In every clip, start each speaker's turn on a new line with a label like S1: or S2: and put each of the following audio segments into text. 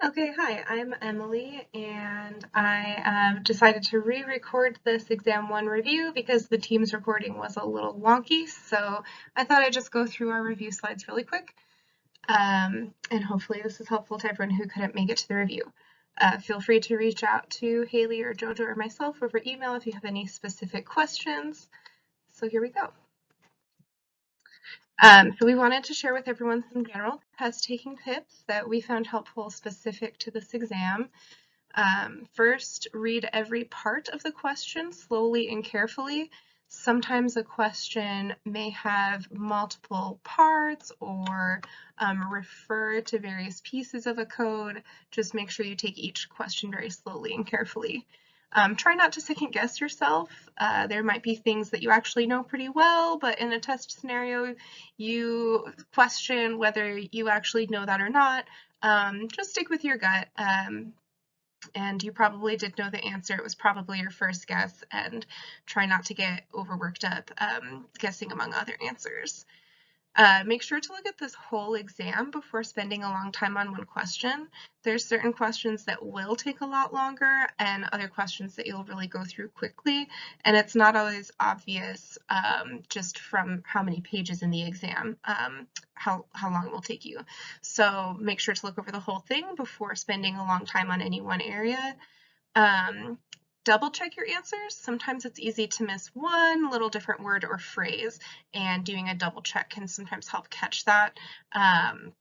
S1: Okay, hi, I'm Emily, and I decided to re-record this exam one review because the Teams recording was a little wonky, so I thought I'd just go through our review slides really quick, and hopefully this is helpful to everyone who couldn't make it to the review. Feel free to reach out to Haley or Jojo or myself over email if you have any specific questions. So here we go. So we wanted to share with everyone some general test-taking tips that we found helpful specific to this exam. First, read every part of the question slowly and carefully. Sometimes a question may have multiple parts or refer to various pieces of a code. Just make sure you take each question very slowly and carefully. Try not to second guess yourself. There might be things that you actually know pretty well, but in a test scenario, you question whether you actually know that or not. Just stick with your gut. And you probably did know the answer. It was probably your first guess, and try not to get overworked up guessing among other answers. Make sure to look at this whole exam before spending a long time on one question. There's certain questions that will take a lot longer and other questions that you'll really go through quickly, and it's not always obvious just from how many pages in the exam how long it will take you. So make sure to look over the whole thing before spending a long time on any one area. Double check your answers. Sometimes it's easy to miss one little different word or phrase, and doing a double check can sometimes help catch that.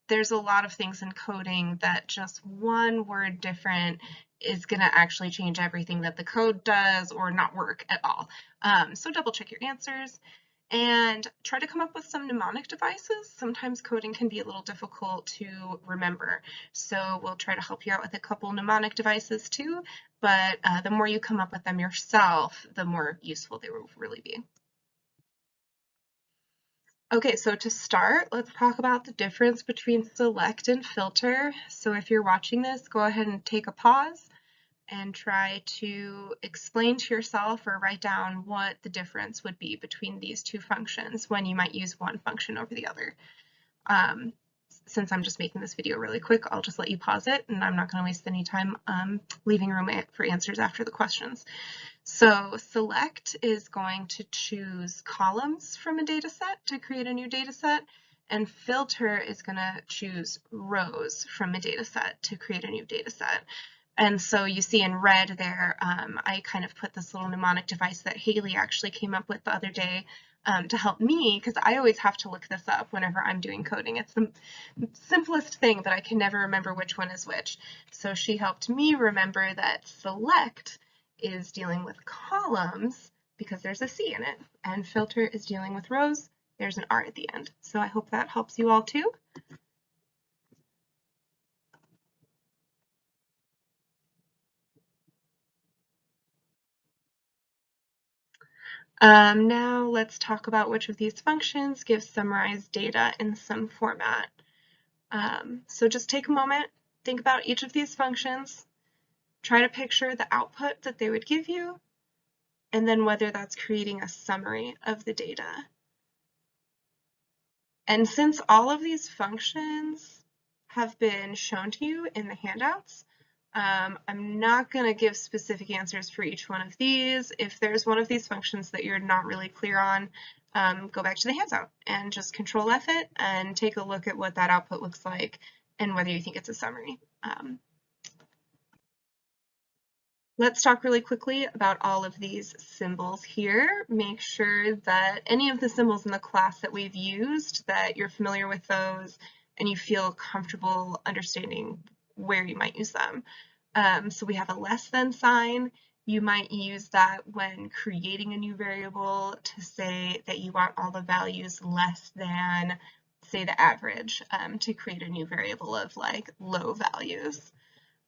S1: There's a lot of things in coding that just one word different is going to actually change everything that the code does or not work at all. So double check your answers. And try to come up with some mnemonic devices. Sometimes coding can be a little difficult to remember, so we'll try to help you out with a couple mnemonic devices too, but the more you come up with them yourself, the more useful they will really be. Okay, so to start, let's talk about the difference between select and filter. So if you're watching this, go ahead and take a pause and try to explain to yourself or write down what the difference would be between these two functions when you might use one function over the other. Since I'm just making this video really quick, I'll just let you pause it, and I'm not going to waste any time leaving room for answers after the questions. So select is going to choose columns from a data set to create a new data set, and filter is going to choose rows from a data set to create a new data set. And so you see in red there, I kind of put this little mnemonic device that Haley actually came up with the other day to help me, because I always have to look this up whenever I'm doing coding. It's the simplest thing, but I can never remember which one is which. So she helped me remember that select is dealing with columns because there's a C in it, and filter is dealing with rows. There's an R at the end. So I hope that helps you all too. Now let's talk about which of these functions gives summarized data in some format. So just take a moment, think about each of these functions, try to picture the output that they would give you, and then whether that's creating a summary of the data. And since all of these functions have been shown to you in the handouts, I'm not going to give specific answers for each one of these. If there's one of these functions that you're not really clear on, go back to the handout and just Control F it and take a look at what that output looks like and whether you think it's a summary. Let's talk really quickly about all of these symbols here. Make sure that any of the symbols in the class that we've used, that you're familiar with those and you feel comfortable understanding where you might use them. So we have a less than sign. You might use that when creating a new variable to say that you want all the values less than, say, the average, to create a new variable of like low values.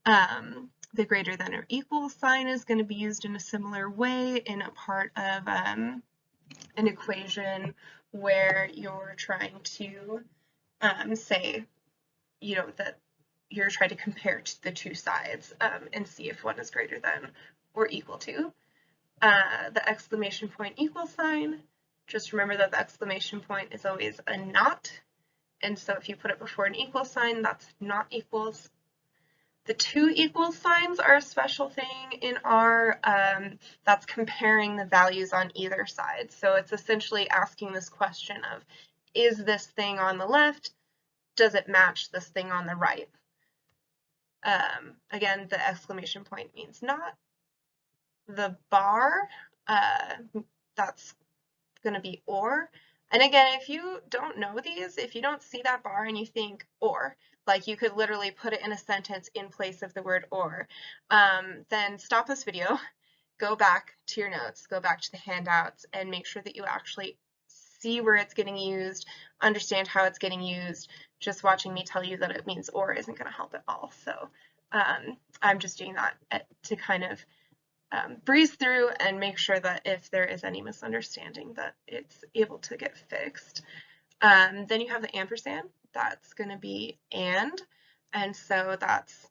S1: The greater than or equal sign is going to be used in a similar way in a part of an equation where you're trying to say, that you're trying to compare the two sides and see if one is greater than or equal to. The exclamation point equal sign, just remember that the exclamation point is always a not, and so if you put it before an equal sign, that's not equals. The two equal signs are a special thing in R. That's comparing the values on either side. So it's essentially asking this question of, is this thing on the left, does it match this thing on the right? Again, the exclamation point means not. The bar, that's going to be or. And again, if you don't know these, if you don't see that bar and you think or, like you could literally put it in a sentence in place of the word or, then stop this video, go back to your notes, go back to the handouts, and make sure that you actually see where it's getting used, understand how it's getting used. Just watching me tell you that it means or isn't going to help at all. So I'm just doing that to kind of breeze through and make sure that if there is any misunderstanding that it's able to get fixed. Then you have the ampersand, that's going to be and so that's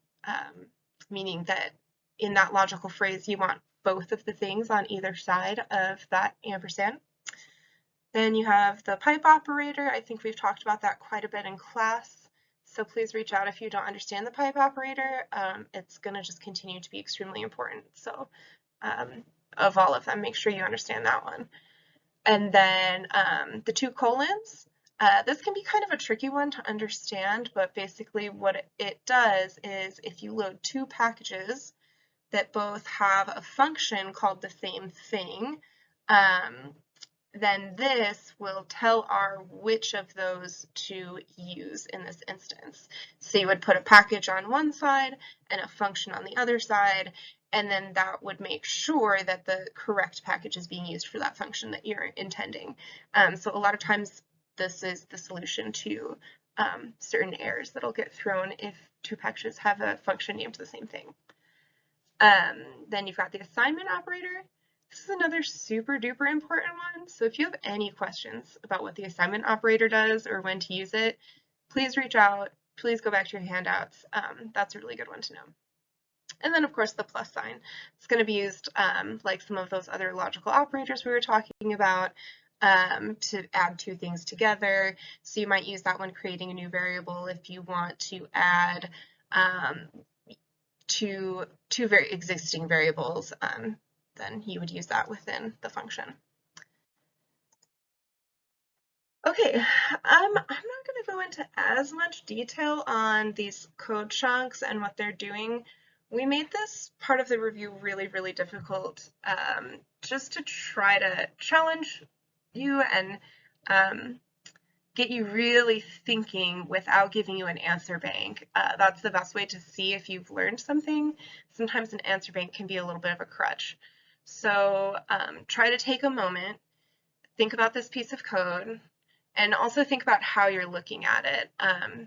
S1: meaning that in that logical phrase you want both of the things on either side of that ampersand. Then you have the pipe operator. I think we've talked about that quite a bit in class, so please reach out if you don't understand the pipe operator. It's going to just continue to be extremely important. So of all of them, make sure you understand that one. And then the two colons. This can be kind of a tricky one to understand, but basically what it does is if you load two packages that both have a function called the same thing, then this will tell R which of those to use in this instance. So you would put a package on one side and a function on the other side, and then that would make sure that the correct package is being used for that function that you're intending. So a lot of times this is the solution to certain errors that'll get thrown if two packages have a function named the same thing. Then you've got the assignment operator. This is another super duper important one. So if you have any questions about what the assignment operator does or when to use it, please reach out. Please go back to your handouts. That's a really good one to know. And then of course the plus sign. It's going to be used like some of those other logical operators we were talking about to add two things together. So you might use that when creating a new variable if you want to add two very existing variables, then you would use that within the function. Okay, I'm not going to go into as much detail on these code chunks and what they're doing. We made this part of the review really, really difficult just to try to challenge you and get you really thinking without giving you an answer bank. That's the best way to see if you've learned something. Sometimes an answer bank can be a little bit of a crutch. So try to take a moment, think about this piece of code, and also think about how you're looking at it.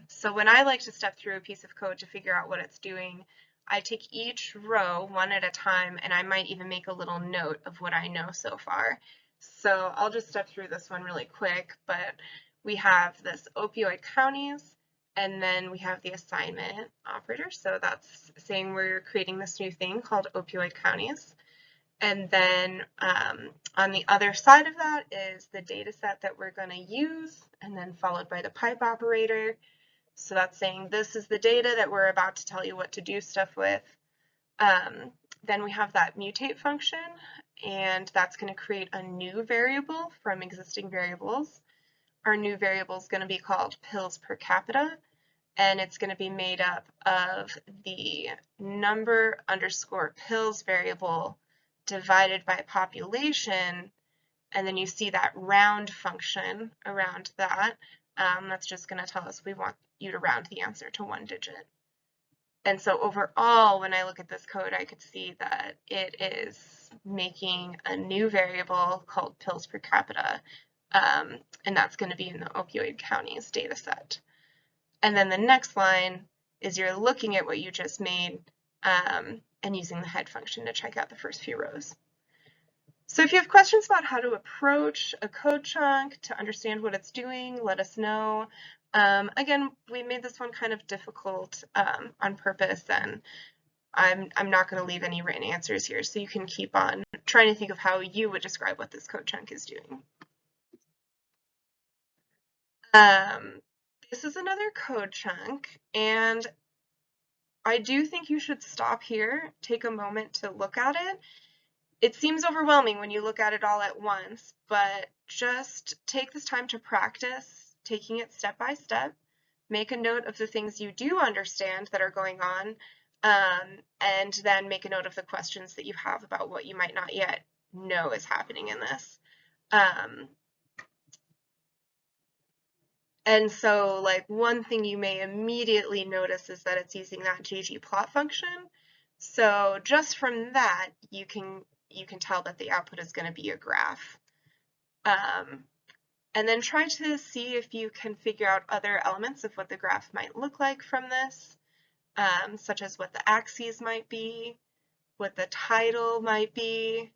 S1: So when I like to step through a piece of code to figure out what it's doing, I take each row one at a time, and I might even make a little note of what I know so far. So I'll just step through this one really quick, but we have this opioid counties, and then we have the assignment operator. So that's saying we're creating this new thing called opioid counties. And then on the other side of that is the data set that we're going to use, and then followed by the pipe operator. So that's saying this is the data that we're about to tell you what to do stuff with. Then we have that mutate function, and that's going to create a new variable from existing variables. Our new variable is going to be called pills per capita, and it's going to be made up of the number underscore pills variable divided by population, and then you see that round function around that. That's just going to tell us we want you to round the answer to one digit. And so overall, when I look at this code, I could see that it is making a new variable called pills per capita, and that's going to be in the opioid counties data set. And then the next line is you're looking at what you just made and using the head function to check out the first few rows. So if you have questions about how to approach a code chunk to understand what it's doing, let us know. Again, we made this one kind of difficult on purpose, and I'm not going to leave any written answers here, so you can keep on trying to think of how you would describe what this code chunk is doing. This is another code chunk, and I do think you should stop here, take a moment to look at it. It seems overwhelming when you look at it all at once, but just take this time to practice taking it step by step. Make a note of the things you do understand that are going on, and then make a note of the questions that you have about what you might not yet know is happening in this. And so, like, one thing you may immediately notice is that it's using that ggplot function. So just from that, you can tell that the output is going to be a graph. And then try to see if you can figure out other elements of what the graph might look like from this, such as what the axes might be, what the title might be.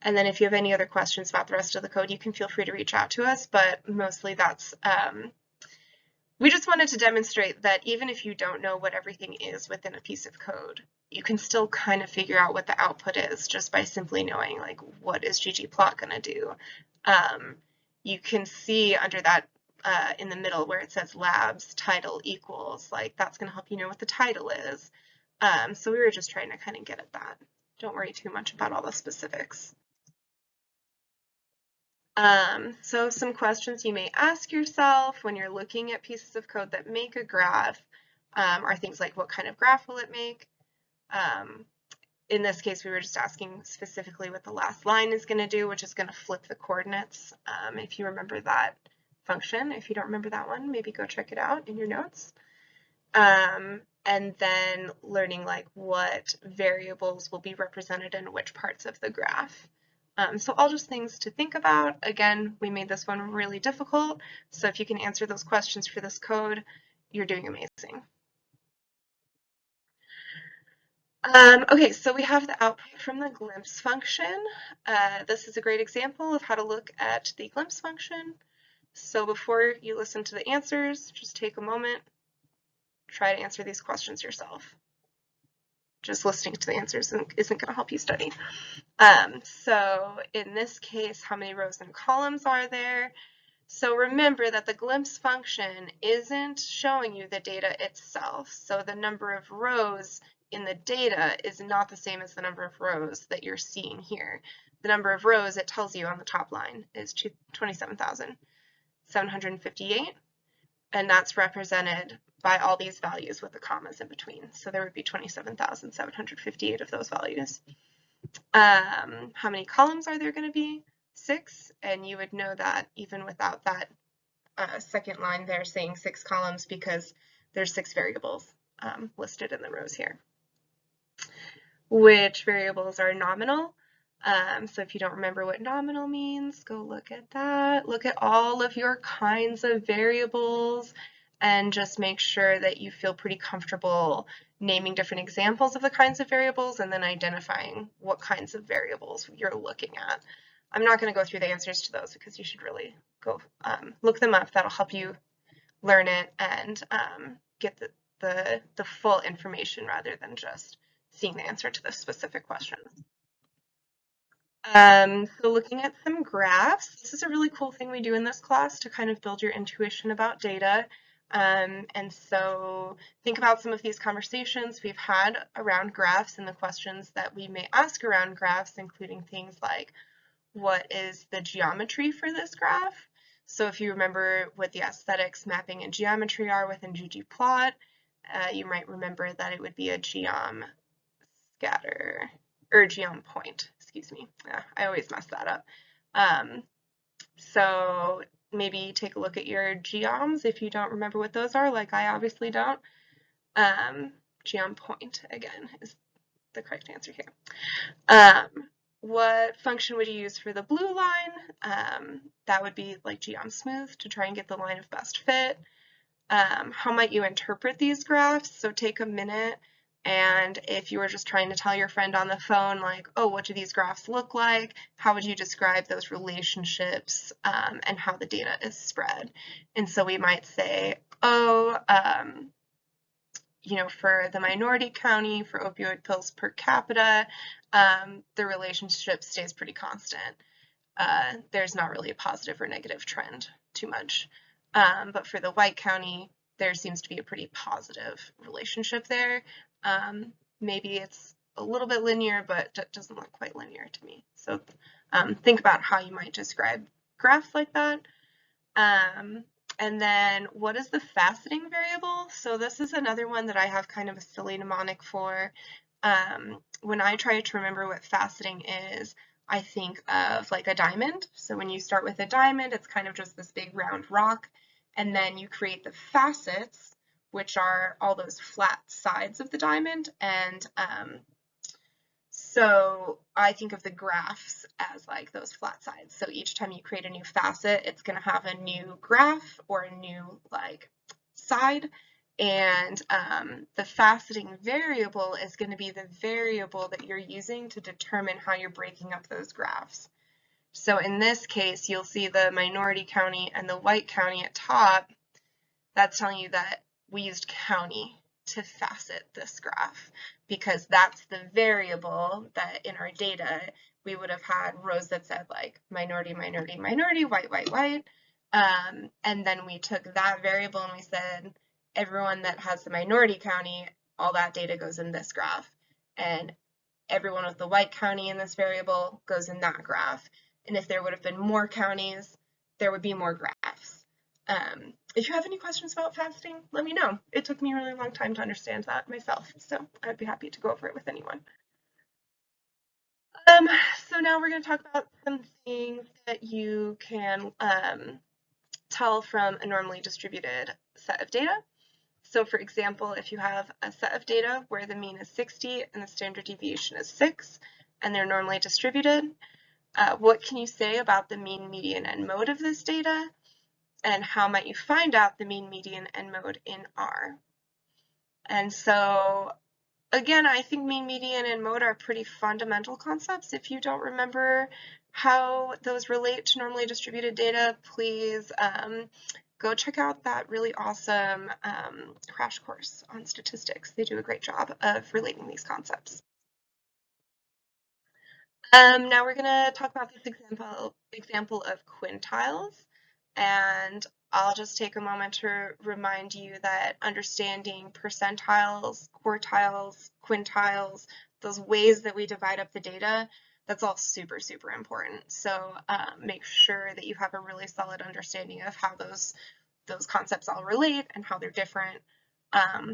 S1: And then if you have any other questions about the rest of the code, you can feel free to reach out to us, but mostly that's, we just wanted to demonstrate that even if you don't know what everything is within a piece of code, you can still kind of figure out what the output is just by simply knowing, like, what is ggplot going to do. You can see under that in the middle where it says labs title equals, like, that's going to help you know what the title is. So we were just trying to kind of get at that. Don't worry too much about all the specifics. So some questions you may ask yourself when you're looking at pieces of code that make a graph are things like, what kind of graph will it make? In this case, we were just asking specifically what the last line is going to do, which is going to flip the coordinates. If you remember that function, if you don't remember that one, maybe go check it out in your notes. And then learning, like, what variables will be represented in which parts of the graph. So all just things to think about. Again, we made this one really difficult, so if you can answer those questions for this code, you're doing amazing. Okay, so we have the output from the glimpse function. This is a great example of how to look at the glimpse function. So before you listen to the answers, just take a moment, try to answer these questions yourself. Just listening to the answers isn't going to help you study. So in this case, how many rows and columns are there? So remember that the glimpse function isn't showing you the data itself. So the number of rows in the data is not the same as the number of rows that you're seeing here. The number of rows it tells you on the top line is 27,758, and that's represented by all these values with the commas in between. So there would be 27,758 of those values. How many columns are there going to be? 6, and you would know that even without that second line there saying 6 columns because there's 6 variables listed in the rows here. Which variables are nominal? So if you don't remember what nominal means, go look at that. Look at all of your kinds of variables and just make sure that you feel pretty comfortable naming different examples of the kinds of variables and then identifying what kinds of variables you're looking at. I'm not going to go through the answers to those because you should really go look them up. That'll help you learn it and get the full information rather than just seeing the answer to the specific questions. So looking at some graphs, this is a really cool thing we do in this class to kind of build your intuition about data. And so think about some of these conversations we've had around graphs and the questions that we may ask around graphs, including things like, what is the geometry for this graph? So if you remember what the aesthetics, mapping, and geometry are within ggplot, you might remember that it would be a geom scatter, or geom point, excuse me. I always mess that up. So maybe take a look at your geoms if you don't remember what those are, like I obviously don't. Geom point, again, is the correct answer here. What function would you use for the blue line? That would be like geom smooth to try and get the line of best fit. How might you interpret these graphs? So take a minute, and if you were just trying to tell your friend on the phone, like, oh, what do these graphs look like? How would you describe those relationships and how the data is spread? And so we might say, oh, you know, for the minority county, for opioid pills per capita, the relationship stays pretty constant. There's not really a positive or negative trend too much. But for the white county, there seems to be a pretty positive relationship there. Maybe it's a little bit linear, but it doesn't look quite linear to me. So think about how you might describe graphs like that. And then what is the faceting variable? So this is another one that I have kind of a silly mnemonic for. When I try to remember what faceting is, I think of like a diamond. So when you start with a diamond, it's kind of just this big round rock, and then you create the facets, which are all those flat sides of the diamond. And so I think of the graphs as like those flat sides. So each time you create a new facet, it's going to have a new graph or a new like side. And the faceting variable is going to be the variable that you're using to determine how you're breaking up those graphs. So in this case, you'll see the minority county and the white county at top. That's telling you that we used county to facet this graph, because that's the variable that in our data we would have had rows that said like minority, minority, minority, white, white, white. And then we took that variable and we said everyone that has the minority county, all that data goes in this graph. And everyone with the white county in this variable goes in that graph. And if there would have been more counties, there would be more graphs. If you have any questions about faceting, let me know. It took me a really long time to understand that myself, so I'd be happy to go over it with anyone. So now we're going to talk about some things that you can tell from a normally distributed set of data. So for example, if you have a set of data where the mean is 60 and the standard deviation is 6, and they're normally distributed, what can you say about the mean, median, and mode of this data? And how might you find out the mean, median, and mode in R? And so again, I think mean, median, and mode are pretty fundamental concepts. If you don't remember how those relate to normally distributed data, please go check out that really awesome crash course on statistics. They do a great job of relating these concepts. Now we're going to talk about this example of quintiles, and I'll just take a moment to remind you that understanding percentiles, quartiles, quintiles, those ways that we divide up the data, that's all super, super important. So make sure that you have a really solid understanding of how those concepts all relate and how they're different.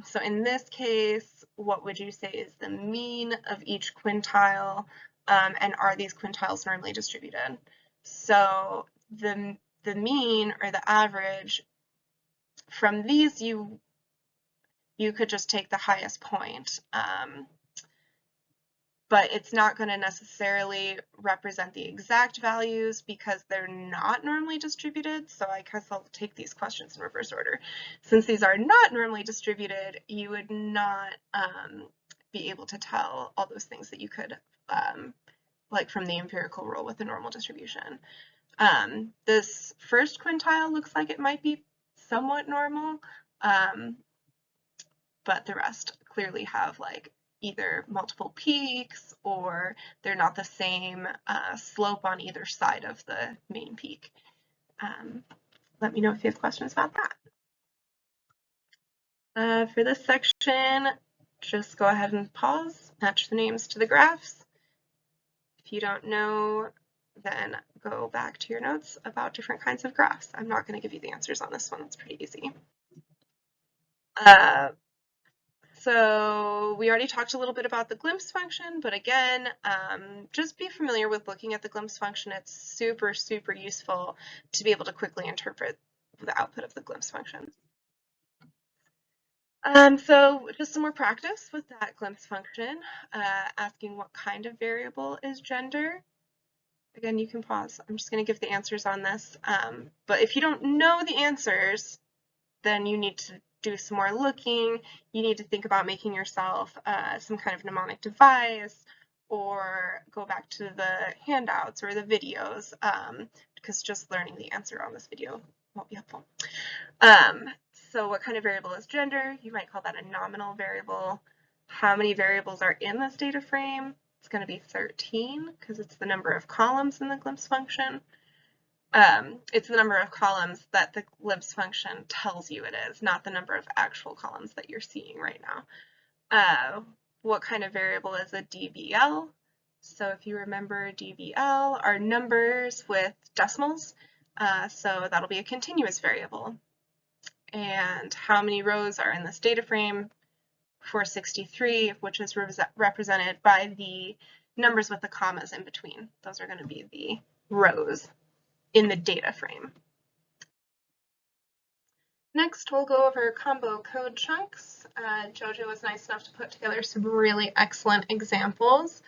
S1: So in this case, what would you say is the mean of each quintile? And are these quintiles normally distributed? So the mean, or the average, from these you could just take the highest point, but it's not going to necessarily represent the exact values because they're not normally distributed. So I guess I'll take these questions in reverse order. Since these are not normally distributed, you would not be able to tell all those things that you could like from the empirical rule with the normal distribution. This first quintile looks like it might be somewhat normal, but the rest clearly have like either multiple peaks or they're not the same slope on either side of the main peak. Let me know if you have questions about that. For this section, just go ahead and pause, match the names to the graphs. If you don't know, then go back to your notes about different kinds of graphs. I'm not going to give you the answers on this one. It's pretty easy. So we already talked a little bit about the glimpse function, but again, just be familiar with looking at the glimpse function. It's super, super useful to be able to quickly interpret the output of the glimpse function. So just some more practice with that glimpse function, asking what kind of variable is gender. Again, you can pause. I'm just going to give the answers on this. But if you don't know the answers, then you need to do some more looking. You need to think about making yourself some kind of mnemonic device, or go back to the handouts or the videos, because just learning the answer on this video won't be helpful. So what kind of variable is gender? You might call that a nominal variable. How many variables are in this data frame? It's going to be 13 because it's the number of columns in the glimpse function. It's the number of columns that the libs function tells you it is, not the number of actual columns that you're seeing right now. What kind of variable is a DVL? So if you remember, DVL are numbers with decimals, so that'll be a continuous variable. And how many rows are in this data frame? 463, which is represented by the numbers with the commas in between. Those are going to be the rows in the data frame. Next, we'll go over combo code chunks. Jojo was nice enough to put together some really excellent examples,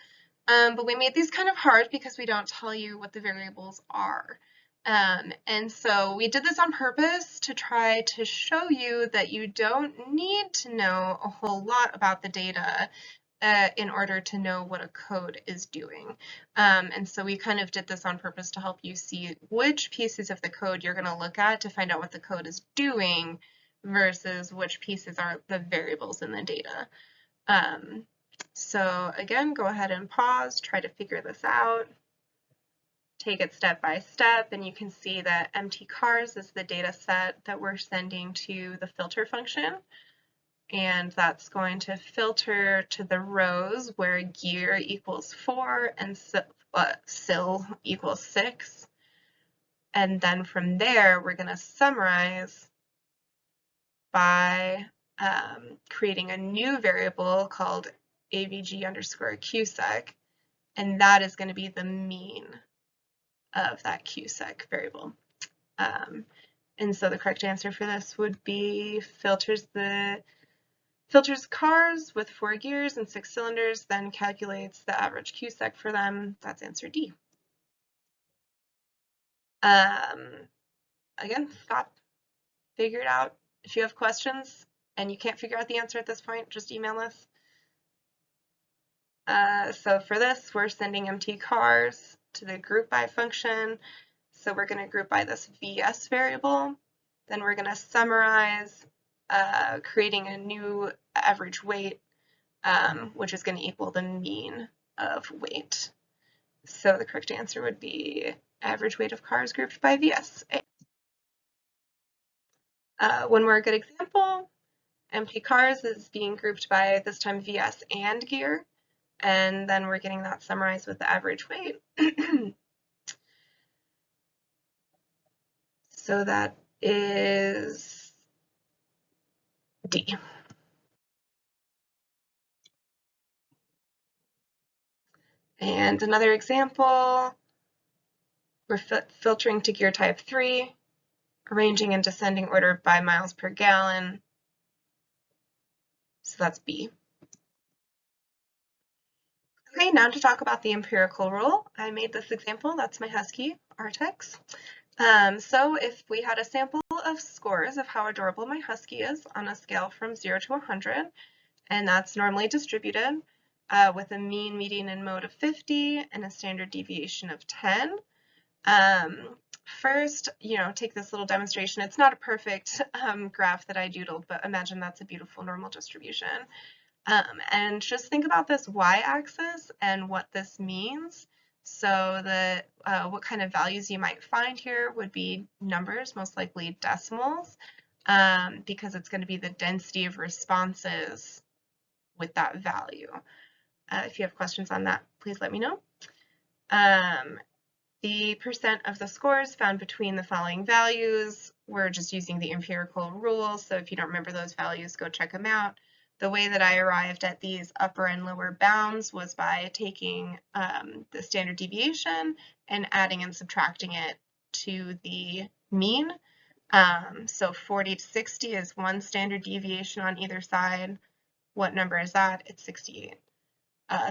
S1: but we made these kind of hard because we don't tell you what the variables are. And so we did this on purpose to try to show you that you don't need to know a whole lot about the data in order to know what a code is doing. And so we kind of did this on purpose to help you see which pieces of the code you're going to look at to find out what the code is doing versus which pieces are the variables in the data. So again, go ahead and pause, try to figure this out. Take it step by step, and you can see that empty cars is the data set that we're sending to the filter function. And that's going to filter to the rows where gear equals 4 and sil equals 6. And then from there, we're going to summarize by creating a new variable called avg underscore qsec, and that is going to be the mean of that qsec variable. And so the correct answer for this would be filters cars with 4 gears and 6 cylinders, then calculates the average qsec for them. That's answer D. Again, stop, figure it out. If you have questions and you can't figure out the answer at this point, just email us. So for this, we're sending empty cars to the group by function. So we're going to group by this VS variable. Then we're going to summarize, creating a new average weight, which is going to equal the mean of weight. So the correct answer would be average weight of cars grouped by VS. One more good example, empty cars is being grouped by this time VS and gear, and then we're getting that summarized with the average weight. So that is D. And another example, we're filtering to gear type 3, arranging in descending order by miles per gallon. So that's B. Okay, now to talk about the empirical rule. I made this example, that's my Husky, Artex. So if we had a sample of scores of how adorable my Husky is on a scale from 0 to 100, and that's normally distributed with a mean, median, and mode of 50 and a standard deviation of 10. First, take this little demonstration. It's not a perfect graph that I doodled, but imagine that's a beautiful normal distribution. And just think about this y-axis and what this means. So what kind of values you might find here would be numbers, most likely decimals, because it's going to be the density of responses with that value. If you have questions on that, please let me know. The percent of the scores found between the following values, we're just using the empirical rules, so if you don't remember those values, go check them out. The way that I arrived at these upper and lower bounds was by taking the standard deviation and adding and subtracting it to the mean. So 40 to 60 is one standard deviation on either side. What number is that? It's 68.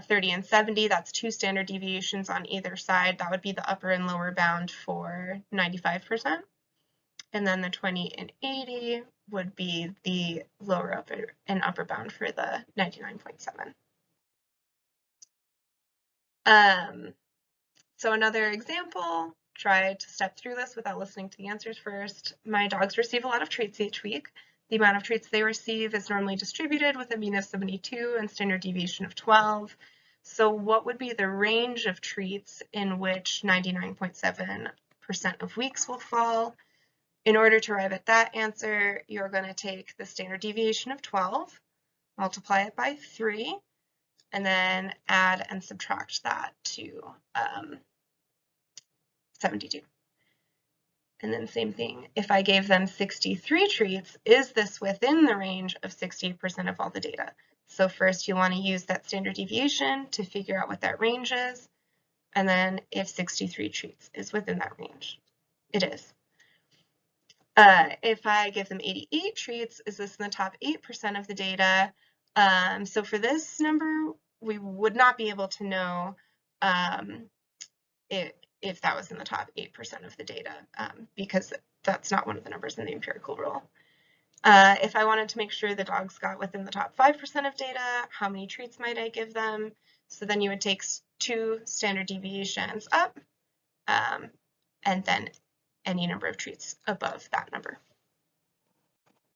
S1: 30 and 70, that's 2 standard deviations on either side. That would be the upper and lower bound for 95%. And then the 20 and 80 would be the lower and upper bound for the 99.7. So another example, try to step through this without listening to the answers first. My dogs receive a lot of treats each week. The amount of treats they receive is normally distributed with a mean of 72 and standard deviation of 12. So what would be the range of treats in which 99.7% of weeks will fall. In order to arrive at that answer, you're going to take the standard deviation of 12, multiply it by 3, and then add and subtract that to 72. And then same thing, if I gave them 63 treats, is this within the range of 68% of all the data? So first you want to use that standard deviation to figure out what that range is, and then if 63 treats is within that range. It is. If I give them 88 treats, is this in the top 8% of the data? So for this number, we would not be able to know if that was in the top 8% of the data, because that's not one of the numbers in the empirical rule. If I wanted to make sure the dogs got within the top 5% of data, how many treats might I give them? So then you would take 2 standard deviations up, and then any number of treats above that number.